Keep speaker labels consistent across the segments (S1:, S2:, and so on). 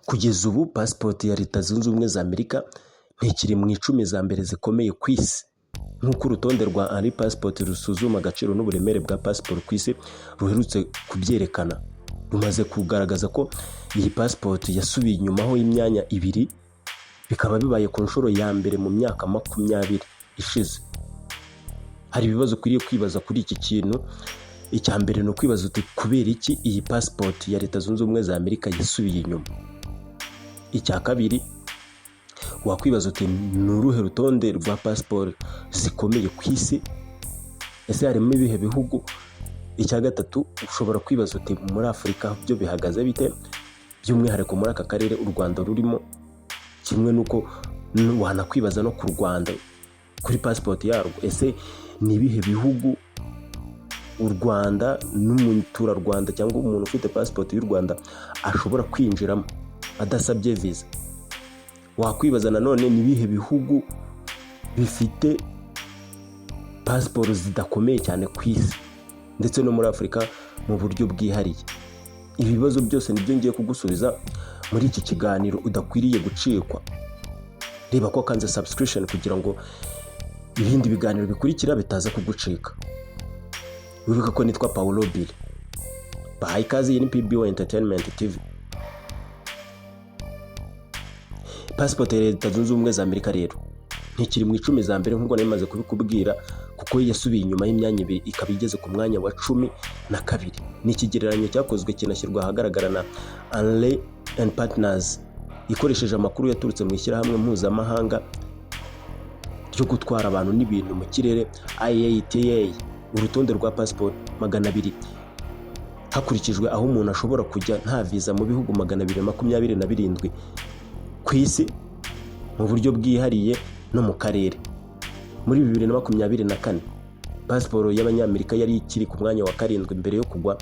S1: Kugeza ubu passport ya Leta Zunze Ubumwe za Amerika ntikiri mu 10 za mbere zikomeye ku isi, nk'uko urutonde rwa Henry Passport rusuzuma agaciro n'uburemere bwa passport ku isi ruherutse kubyerekana. Rumaze kugaragaza ko iyi passport yasubiye inyumaho imyanya 2, bikaba bibaye ku nshuro ya mbere mu myaka 20 ishize. Hari ibibazo ukwiriye kwibaza kuri iki kintu. Icya mbere ni ukwibaza uti kubera iki iyi passport ya Leta Zunze Ubumwe za Amerika yasubiye inyuma. Icya kabiri wakwibaza uti ni uruhe rutonde rwa passport zikomeye ku isi, ese harimo ibihe bihugu? Icya gatatu ushobora kwibaza uti muri Afurika byo bihagaze bite, by'umwihariko muri aka karere u Rwanda rurimo, kimwe nuko wanakwibaza no ku Rwanda kuri passport yarwo, ese ni ibihe bihugu u Rwanda n'umuturarwanda cyangwa umuntu ufite passport y'u Rwanda ashobora kwinjiramo adasabye visa. Wakwibaza nanone ni ibihe bihugu bifite passport zidakomeye cyane ku isi ndetse no muri Afurika mu buryo bwihariye. Ibi bibazo byose nibyo ngiye kugusubiza muri iki kiganiro, udakwiriye gucikwa. Reba ko kanze subscription kugira ngo ibindi biganiro bikurikira bitaza kugucika. Wibuka ko nitwa Paulo Bill. Bahaye ikaze, iyi ni PBO Entertainment TV. Passport ya Leta Zunze Ubumwe za Amerika rero ntikiri mu 10 za mbere nk'uko nari maze kubikubwira, kuko yasubiye inyuma y'imyanya 2 ikaba igeze ku mwanya wa 12. Ni ikigereranyo cyakozwe kinashyirwa ahagaragara na Henley and Partners ikoresheje amakuru yaturutse mu ishyirahamwe mpuzamahanga ryo gutwara abantu n'ibintu mu kirere IATA. Urutonde rwa passport 200 hakurikijwe aho umuntu ashobora kujya nta visa mu bihugu 227 ku isi mu buryo bwihariye no mu karere. Muri 2024 passport y'abanyamerika yari ikiri ku mwanya wa 7 mbere yo kugwa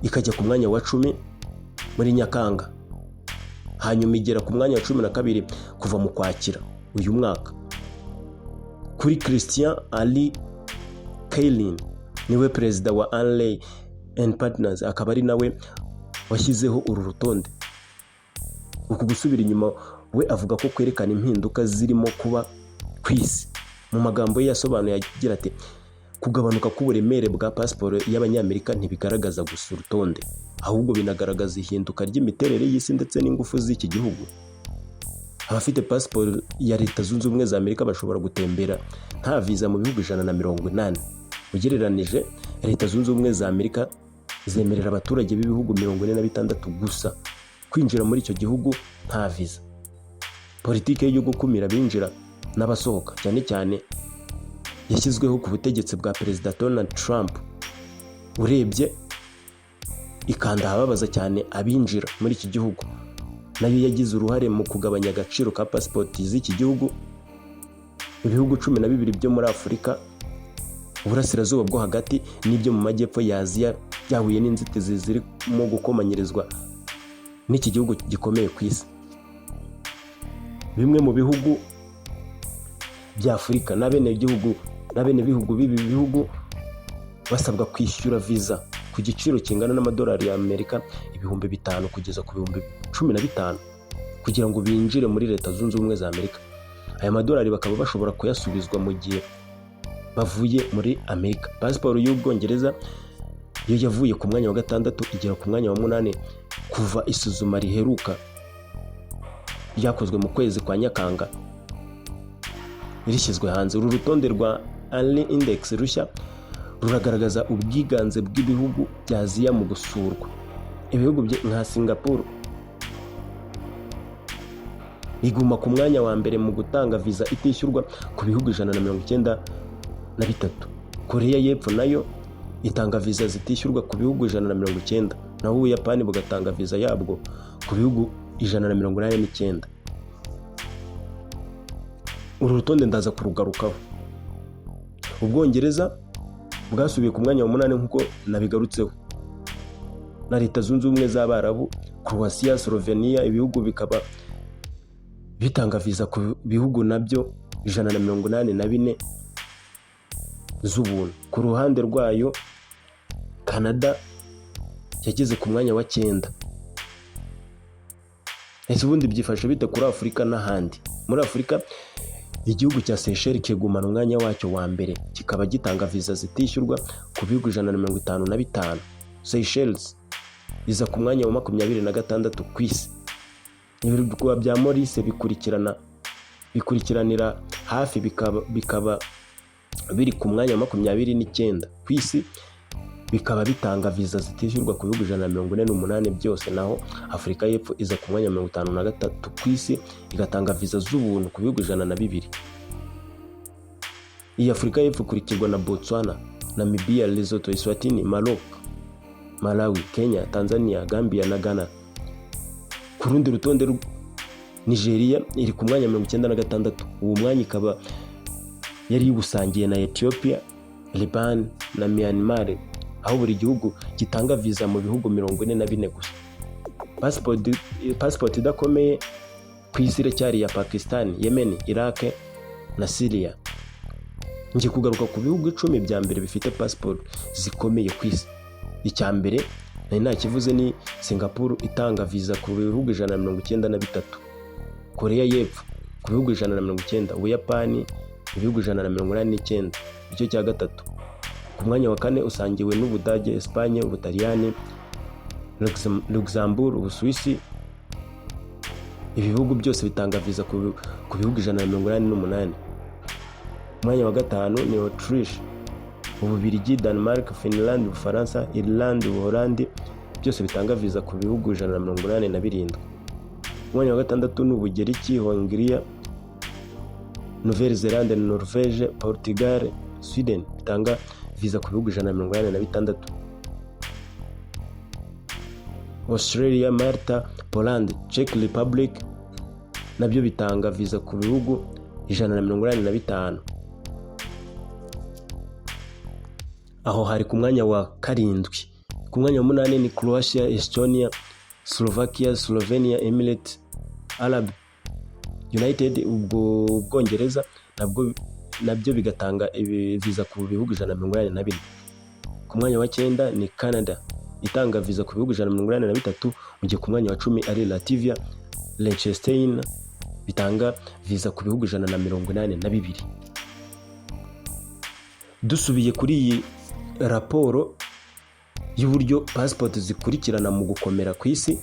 S1: ikajya ku mwanya wa 10 muri Nyakanga, hanyuma igera ku mwanya wa 12 kuva mu Kwakira uyu mwaka. Kuri Christian Ali Kaylin, niwe perezida wa Henley and Partners, akaba ari nawe washyizeho uru rutonde. Uku gusubira inyuma we avuga ko kwerekana impinduka zirimo kuba ku isi. Mu magambo ye yasobanuye agira ati kugabanuka k'uburemere bwa passport y'abanyamerika ntibigaragaza gusa urutonde, ahubwo binagaragaza ihinduka ry'imiterere y'isi ndetse n'ingufu z'iki gihugu. Abafite passport ya Leta Zunze Ubumwe za Amerika bashobora gutembera nta visa mu bihugu 180. Ugereranije, Leta Zunze Ubumwe za Amerika zemerera abaturage b'ibihugu 46 gusa kwinjira muri icyo gihugu nta visa. Politike yo gukumira binjira n'abasohoka cyane cyane yashyizweho ku butegetsi bwa Perezida Donald Trump, urebye ikanda ababaza cyane abinjira muri iki gihugu, nayo yagize uruhare mu kugabanya agaciro ka passport z'iki gihugu. Ibihugu 12 byo muri Afurika, uburasirazuba bwo hagati n'ibyo mu majyepfo ya Aziya byahuye n'inzitizi zirimo gukomanyirizwa n'iki gihugu gikomeye ku isi. Bimwe mu bihugu bya Afurika n'abene bihugu b'ibi bihugu basabwa kwishyura visa ku giciro kingana n'amadolari y'Amerika 5,000 kugeza ku 15,000 kugira ngo binjire muri Leta Zunze Ubumwe za Amerika. Aya madolari bakaba bashobora kuyasubizwa mu gihe bavuye muri Amerika. Passport y'Ubwongereza yo yavuye ku mwanya wa 6 igera ku mwanya wa 8 kuva isuzuma riheruka ryakozwe mu kwezi kwa Nyakanga rishyizwe hanze. Uru rutonde rwa Henley Index rushya ruragaragaza ubwiganze bw'ibihugu bya Aziya mu gusurwa. Ibihugu nka Singapore biguma ku mwanya wa mbere mu gutanga visa itishyurwa ku bihugu 193. Korea y'Epfo nayo itanga visa zitishyurwa ku bihugu 190, naho Ubuyapani bugatanga visa yabwo ku bihugu 189. Uru rutonde ndaza kurugarukaho. Ubwongereza bwasubiye ku mwanya wa 8 nkuko nabigarutseho, na Leta Zunze Ubumwe z'Abarabu, Croatia, Slovenia, ibihugu bikaba bitanga visa ku bihugu nabyo 184 z'ubuntu. Ku ruhande rwayo Canada yageze ku mwanya wa 9. ese ubundi byifashe bite kuri Afurika n'ahandi? Muri Afurika igihugu cya Seychelles kigumana umwanya wacyo wa mbere, kikaba gitanga viza zitishyurwa ku bihugu 155. Seychelles iza ku mwanya wa 26 ku isi. Ibirwa bya Maurice bikurikiranira hafi bikaba biri ku mwanya wa 29 ku isi, bikaba bitanga viza zitishyurwa ku bihugu 148 byose, naho Afurika y'Epfo iza ku mwanya wa 53 ku isi, igatanga viza z'ubuntu ku bihugu 102. Iyi Afurika y'Epfo ikurikirwa na Botswana, Namibia, Lesotho, Eswatini, Maroc, Malawi, Kenya, Tanzania, Gambia na Ghana. Ku rundi rutonde Nigeria iri ku mwanya wa 96. Uwo mwanya ikaba yari yubusangiye na Ethiopia, Liban na Myanmar, aho buri gihugu gitanga viza mu bihugu 44 gusa. Passport idakomeye ku isi iracyari ya Pakistan, Yemen, Iraq na Syria. Ngiye kugaruka ku bihugu 10 bya mbere bifite passport zikomeye ku isi. Icya mbere nakivuze ni Singapore itanga viza ku bihugu 193, Korea y'Epfo ku bihugu 190, Ubuyapani ibihugu 189. Icyo cya gatatu. Ku mwanya wa 4 usangiwe n'Ubudage, Espagne, Ubutaliyani, Luxembourg, Ubusuwisi. Ibihugu byose bitanga viza ku bihugu 188. Mwanya wa 5 ni Autriche, Ububiligi, Denmark, Finland, Ubufaransa, Ireland, Ubuholandi, byose bitanga viza ku bihugu 187. Mwanya wa 6 ni Ubugereki, Hongria, Nouvelle-Zélande, Norvège, Portugal, Sweden bitanga viza ku bihugu 186. Australia, Malta, Poland, Czech Republic nabyo bitanga viza ku bihugu 185. Aho hari ku mwanya wa 7. Ku mwanya wa 8 ni Croatia, Estonia, Slovakia, Slovenia, Emirates Arab United, Ubwongereza nabyo bigatanga viza ku bihugu 182. Ku mwanya wa 9 ni Canada itanga viza ku bihugu 183, mu gihe ku mwanya wa 10 ari Latvia, Liechtenstein bitanga viza ku bihugu 182. Dusubiye kuri iyi raporo y'uburyo passport zikurikirana mu gukomera ku isi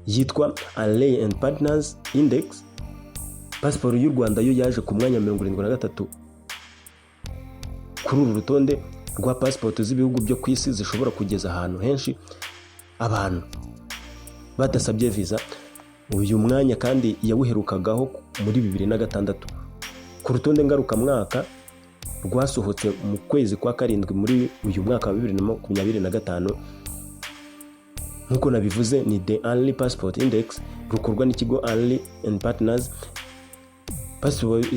S1: yitwa Alley and Partners Index, passport y'u Rwanda yo yaje ku mwanya 73 kuri uru rutonde rwa passport z'ibihugu byo ku isi zishobora kugeza ahantu henshi abantu badasabye viza. Uyu mwanya kandi yawuherukagaho muri 2006 ku rutonde ngaruka mwaka rwasohotse mu kwezi kwa 7 muri uyu mwaka wa 2025. Nkuko nabivuze ni The Only Passport Index rukorwa n'ikigo Alley and Partners.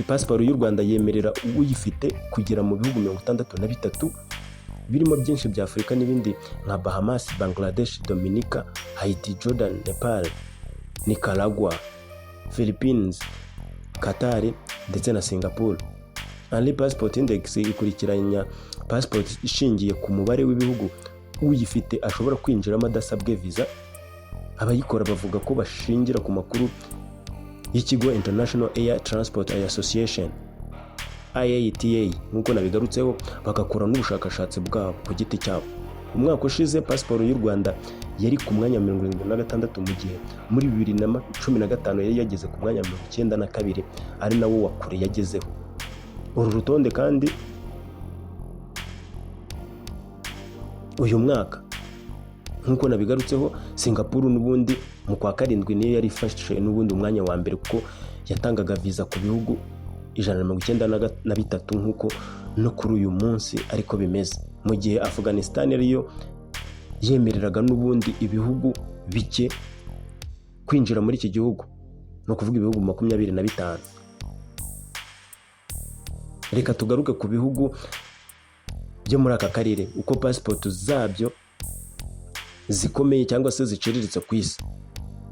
S1: Passport y'u Rwanda yemerera uyifite kugera mu bihugu 63 birimo byinshi bya Afurika n'ibindi nka Bahamas, Bangladesh, Dominica, Haiti, Jordan, Nepal, Nicaragua, Philippines, Qatar ndetse na Singapore. Only Passport Index ikurikiranya passport ishingiye ku mubare w'ibihugu uyifite ashobora kwinjiramo adasabwe viza. Abayikora bavuga ko bashingira ku makuru y'ikigo International Air Transport Association IATA, nkuko nabigarutseho, bagakora n'ubushakashatsi bwabo ku giti cyabo. Umwaka ushize passport y'u Rwanda yari ku mwanya 76, mu gihe muri 2015 yari yageze ku mwanya 92, ari nawo wa kure yagezeho. Uru rutonde kandi uyu mwaka nkuko nabigarutseho, Singapore n'ubundi mu kwa 7 niyo yari ifashe n'ubundi umwanya wa mbere kuko yatangaga viza ku bihugu 193 nkuko no kuri uyu munsi ariko bimeze, mu gihe Afghanistan ariyo yemereraga n'ubundi ibihugu bike kwinjira muri iki gihugu, no kuvuga ibihugu 25. Reka tugaruke ku bihugu byo muri aka karere uko passport zabyo zikomeye cyangwa se ziciriritse ku isi.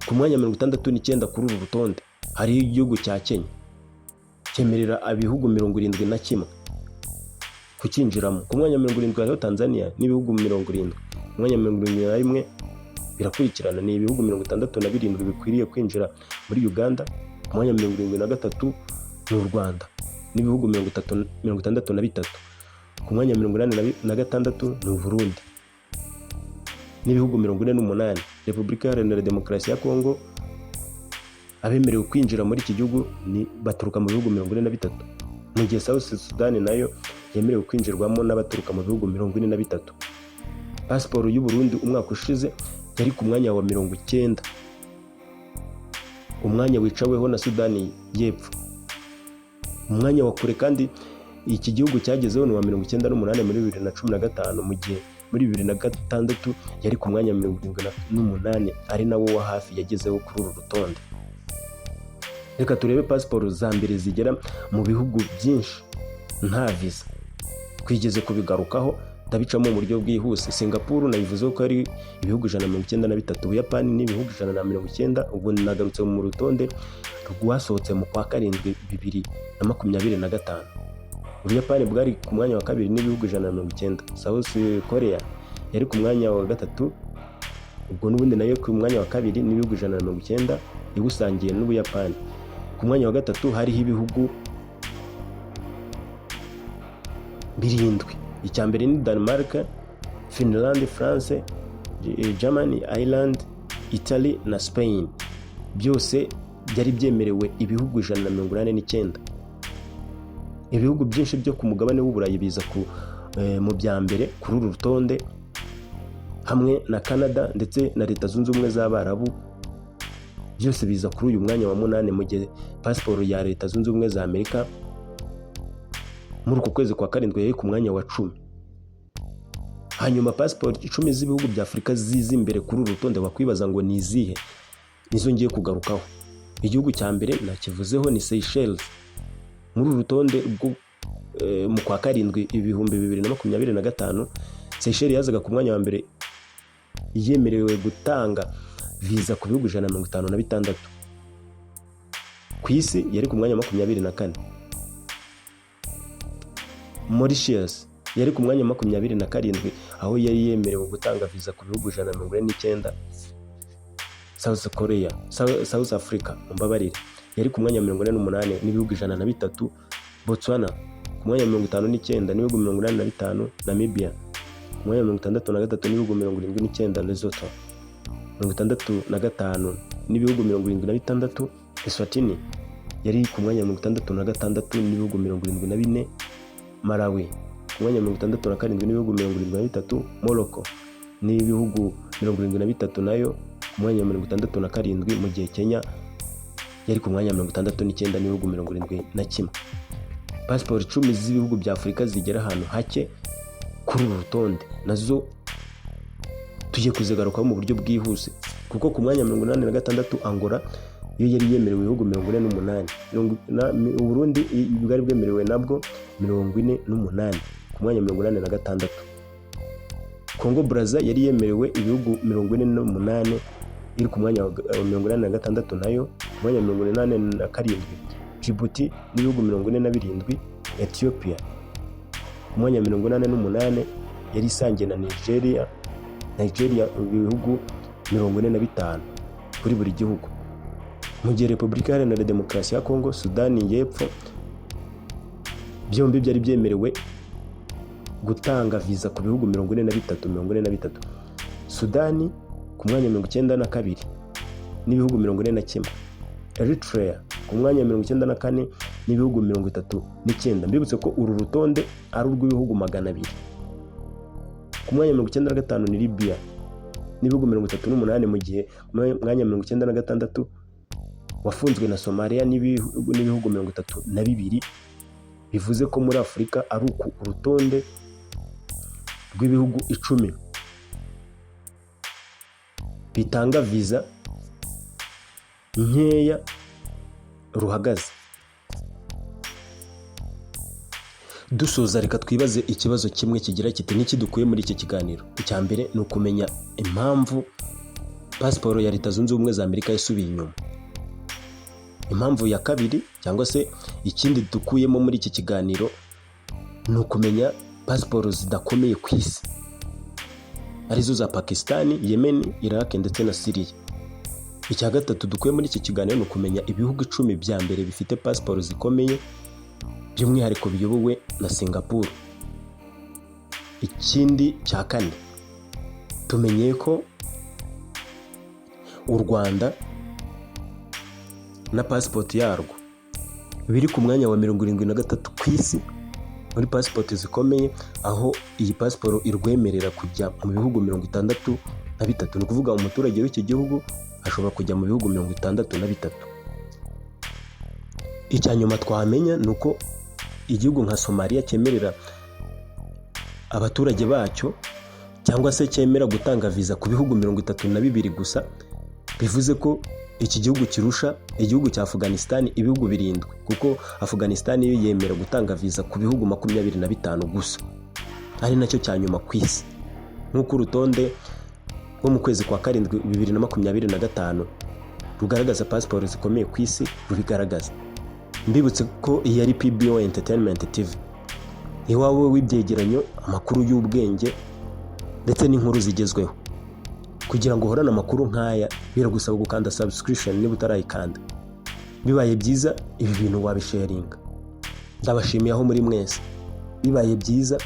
S1: Ku mwanya 69 kuri uru rutonde hari igihugu cya Kenya cyemerera ibihugu 71 kukinjiramo. Ku mwanya 70 hariho Tanzania n'ibihugu 70. Ku mwanya 71 birakurikirana. Ni ibihugu 67 bikwiriye kwinjira muri Uganda, ku mwanya 73 ni u Rwanda n'ibihugu 63, ku mwanya 86 ni u Burundi n'ibihugu 48. Repubulika Iharanira Demokarasi ya Kongo, abemerewe kwinjira muri iki gihugu baturuka mu bihugu 43, mu gihe South Sudan nayo yemerewe kwinjirwamo n'abaturuka mu bihugu 43. Pasiporo y'u Burundi umwaka ushize yari ku mwanya wa 90, umwanya wicaweho na Sudani y'Epfo. Umwanya wa kure kandi iki gihugu cyagezeho ni wa 98 muri 2015, mu gihe muri 2006 yari ku mwanya 78, ari nawo wa hafi yagezeho kuri uru rutonde. Reka turebe pasiporo za mbere zigera mu bihugu byinshi nta visa. Twigeze kubigarukaho ndabicamo mu buryo bwihuse. Singapore nayivuze ko ari ibihugu 193, Ubuyapani ni ibihugu 190. Ubwo nagarutse mu rutonde rwasohotse mu kwa karindwi 2025. Ubuyapani bwari ku mwanya wa kabiri n'ibihugu 190. South Korea yari ku mwanya wa gatatu, ubwo n'ubundi nayo ku mwanya wa kabiri n'ibihugu 190 igusangiye n'Ubuyapani. Ku mwanya wa gatatu hariho ibihugu 7. Icya mbere ni Denmark, Finland, France, Germany, Ireland, Italy na Spain. Byose byari byemerewe ibihugu 189. Ibihugu byinshi byo ku mugabane w'Uburayi biza mu bya mbere kuri uru rutonde, hamwe na Canada ndetse na Leta Zunze Ubumwe z'Abarabu, byose biza kuri uyu mwanya wa 8, mu gihe pasiporo ya Leta Zunze Ubumwe za Amerika muri uko kwezi kwa karindwi yari ku mwanya wa 10. Hanyuma pasiporo 10 z'ibihugu bya Afurika zizi imbere kuri uru rutonde wakwibaza ngo ni izihe, nizo ngiye kugarukaho. Igihugu cya mbere nakivuzeho ni Seychelles. Muri uru rutonde mu kwa karindwi 2025, Seychelles yazaga ku mwanya wa mbere yemerewe gutanga visa ku bihugu 156. Ku isi yari ku mwanya wa 24. Mauritius yari ku mwanya wa 27, aho yari yemerewe gutanga visa ku bihugu 149. South Africa yari ku mwanya wa 48 n'ibihugu 103. Botswana ku mwanya wa 59 n'ibihugu 85. Namibia ku mwanya wa 63 n'ibihugu 79. Lesotho 65 n'ibihugu 76. Eswatini yari ku mwanya wa 66 n'ibihugu 74. Malawi ku mwanya wa 67 n'ibihugu 73. Morocco n'ibihugu 73 nayo ku mwanya wa 67, mu gihe Kenya yari ku mwanya wa 69 n'ibihugu 71. Pasiporo 10 z'ibihugu bya Afurika zigera ahantu hake kuri uru rutonde, nazo tugiye kuzigarukaho mu buryo bwihuse, kuko ku mwanya wa 86 Angola yo yari yemerewe ibihugu 48. Burundi bwari bwemerewe nabwo 48 ku mwanya wa 86. Congo Brazza yari yemerewe ibihugu 48 iri ku mwanya wa 86 nayo ku mwanya wa 87. Djibouti n'ibihugu 47. Ethiopia ku mwanya wa 88 yari isangiye na Nigeria ibihugu 45 kuri buri gihugu. Mu gihe Repubulika Iharanira Demokarasi ya Kongo, Sudani y'Epfo byombi byari byemerewe gutanga visa ku bihugu 43. Sudani ku mwanya wa 92 n'ibihugu 41. Eritrea ku mwanya wa 94 n'ibihugu 39. Mbibutse ko uru rutonde ari urw'ibihugu 200. Ku mwanya wa 95 ni Libya n'ibihugu 38, mu gihe mwanya wa 96 wafunzwe na Somalia n'ibihugu 32. Bivuze ko muri Afurika ari urutonde rw'ibihugu 10 bitanga visa nkeya ruhagaze. Dusoza reka twibaze ikibazo kimwe kigira kiti n'iki dukuye muri iki kiganiro. Icya mbere ni ukumenya impamvu pasiporo ya Leta Zunze Ubumwe za Amerika yasubiye inyuma. Impamvu ya kabiri cyangwa se ikindi dukuyemo muri iki kiganiro ni ukumenya pasiporo zidakomeye ku isi. arizo za Pakistan, Yemen, Iraq ndetse na Syria. Icya gatatu dukwiye muri iki kiganiro ni ukumenya ibihugu 10 bya mbere bifite pasiporo zikomeye, by'umwihariko biyobowe na Singapore. Ikindi cya kane, tumenye ko u Rwanda na pasipoti yarwo biri ku mwanya wa 73 ku isi muri pasipoti zikomeye, aho iyi pasiporo irwemerera kujya mu bihugu 63. Ni ukuvuga umuturage w'iki gihugu ashobora kujya mu bihugu 63. Icya nyuma twamenya ni uko igihugu nka Somalia cyemerera abaturage bacyo cyangwa se cyemera gutanga viza ku bihugu 32 gusa. Bivuze ko iki gihugu kirusha igihugu cya Afghanistan ibihugu 7, kuko Afghanistan yo yemera gutanga viza ku bihugu 25 gusa, ari nacyo cya nyuma ku isi. Nk'uko urutonde rwo mu kwezi kwa 7 2025 rugaragaza pasiporo zikomeye ku isi rubigaragaza. Mbibutse ko iyi ari PBO Entertainment TV, iwawe w'ibyegeranyo, amakuru y'ubwenge ndetse n'inkuru zigezweho. Kugira ngo uhorane amakuru nk'aya biragusaba gukanda subscription niba utarayikanda. Bibaye byiza ibi bintu wabisharinga. Ndabashimiye aho muri mwese. Bibaye byiza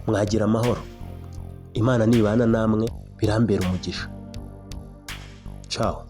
S1: mwagira amahoro. Imana nibana namwe birambera umugisha. Ciao.